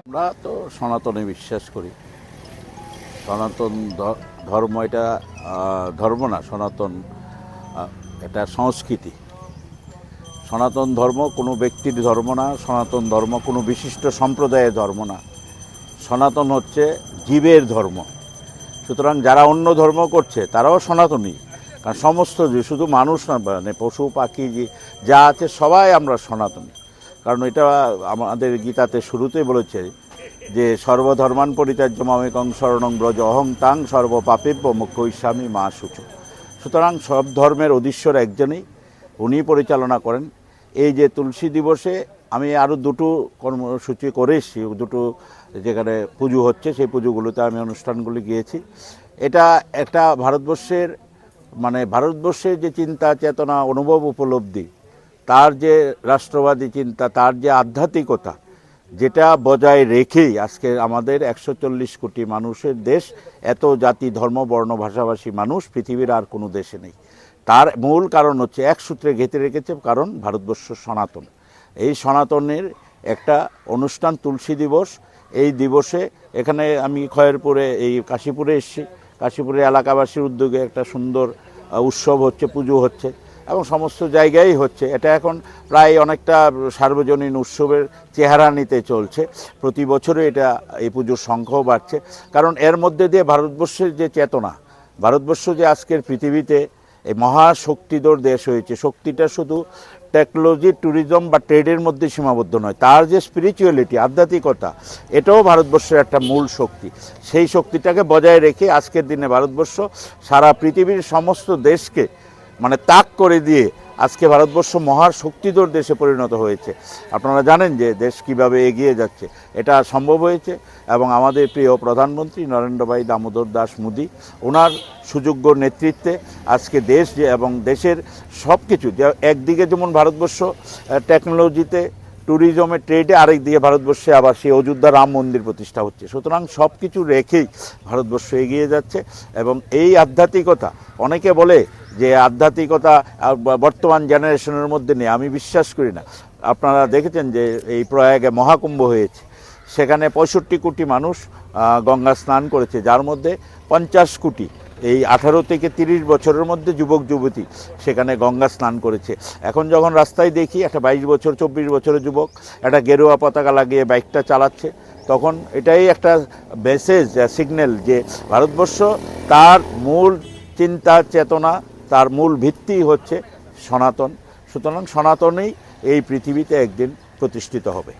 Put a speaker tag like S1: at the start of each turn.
S1: আমরা তো সনাতনে বিশ্বাস করি। সনাতন ধর্ম এটা ধর্ম না, সনাতন এটা সংস্কৃতি। সনাতন ধর্ম কোনো ব্যক্তির ধর্ম না, সনাতন ধর্ম কোনো বিশিষ্ট সম্প্রদায়ের ধর্ম না, সনাতন হচ্ছে জীবের ধর্ম। সুতরাং যারা অন্য ধর্ম করছে তারাও সনাতনী, কারণ সমস্ত শুধু মানুষ না, মানে পশু পাখি যা আছে সবাই আমরা সনাতনী। কারণ এটা আমাদের গীতাতে শুরুতেই বলেছে যে সর্বধর্মান পরিত্যাজ্য মামেকং শরণং ব্রজ অহং তাং সর্বপাপেভ্য মোক্ষয়িষ্যামি মা শুচি। সুতরাং সব ধর্মের অধীশ্বর একজনই, উনি পরিচালনা করেন। এই যে তুলসী দিবসে আমি আরও দুটো কর্মসূচি করে এসেছি, দুটো যেখানে পুজো হচ্ছে সেই পুজোগুলোতে আমি অনুষ্ঠানগুলি গিয়েছি। এটা একটা ভারতবর্ষের ভারতবর্ষের যে চিন্তা চেতনা অনুভব উপলব্ধি, তার যে রাষ্ট্রবাদী চিন্তা, তার যে আধ্যাত্মিকতা, যেটা বজায় রেখেই আজকে আমাদের 140 কোটি মানুষের দেশ, এত জাতি ধর্ম বর্ণ ভাষাভাষী মানুষ পৃথিবীর আর কোনো দেশে নেই। তার মূল কারণ হচ্ছে এক সূত্রে গেঁথে রেখেছে, কারণ ভারতবর্ষ সনাতন। এই সনাতনের একটা অনুষ্ঠান তুলসী দিবস। এই দিবসে এখানে আমি খয়েরপুরে এই কাশীপুরে এসেছি, কাশীপুরের এলাকাবাসীর উদ্যোগে একটা সুন্দর উৎসব হচ্ছে, পুজো হচ্ছে এবং সমস্ত জায়গায় হচ্ছে। এটা এখন প্রায় অনেকটা সার্বজনীন উৎসবের চেহারা নিতে চলছে। প্রতি বছরে এটা এই পুজোর সংখ্যাও বাড়ছে, কারণ এর মধ্যে দিয়ে ভারতবর্ষের যে চেতনা, ভারতবর্ষ যে আজকের পৃথিবীতে এই মহাশক্তিধর দেশ হয়েছে, শক্তিটা শুধু টেকনোলজি, ট্যুরিজম বা ট্রেডের মধ্যে সীমাবদ্ধ নয়, তার যে স্পিরিচুয়ালিটি, আধ্যাত্মিকতা, এটাও ভারতবর্ষের একটা মূল শক্তি। সেই শক্তিটাকে বজায় রেখে আজকের দিনে ভারতবর্ষ সারা পৃথিবীর সমস্ত দেশকে তাক করে দিয়ে আজকে ভারতবর্ষ মহাশক্তিধর দেশে পরিণত হয়েছে। আপনারা জানেন যে দেশ কিভাবে এগিয়ে যাচ্ছে, এটা সম্ভব হয়েছে এবং আমাদের প্রিয় প্রধানমন্ত্রী নরেন্দ্র ভাই দামোদর দাস মোদী, ওনার সুযোগ্য নেতৃত্বে আজকে দেশ এবং দেশের সব কিছু, একদিকে যেমন ভারতবর্ষ টেকনোলজিতে, ট্যুরিজমে, ট্রেডে, আরেক দিকে ভারতবর্ষে আবার সেই অযোধ্যা রাম মন্দির প্রতিষ্ঠা হচ্ছে। সুতরাং সব কিছু রেখেই ভারতবর্ষ এগিয়ে যাচ্ছে এবং এই আধ্যাত্মিকতা, অনেকে বলে যে আধ্যাত্মিকতা বর্তমান জেনারেশনের মধ্যে নেই, আমি বিশ্বাস করি না। আপনারা দেখেছেন যে এই প্রয়াগে মহাকুম্ভ হয়েছে, সেখানে 65 কোটি মানুষ গঙ্গা স্নান করেছে, যার মধ্যে 50 কোটি এই 18 থেকে 30 বছরের মধ্যে যুবক যুবতী সেখানে গঙ্গা স্নান করেছে। এখন যখন রাস্তায় দেখি একটা 22 বছর 24 বছরের যুবক একটা গেরুয়া পতাকা লাগিয়ে বাইকটা চালাচ্ছে, তখন এটাই একটা মেসেজ, সিগন্যাল যে ভারতবর্ষ তার মূল চিন্তা চেতনা, তার মূল ভিত্তি হচ্ছে সনাতন। সুতরাং সনাতনেই এই পৃথিবীতে একদিন প্রতিষ্ঠিত হবে।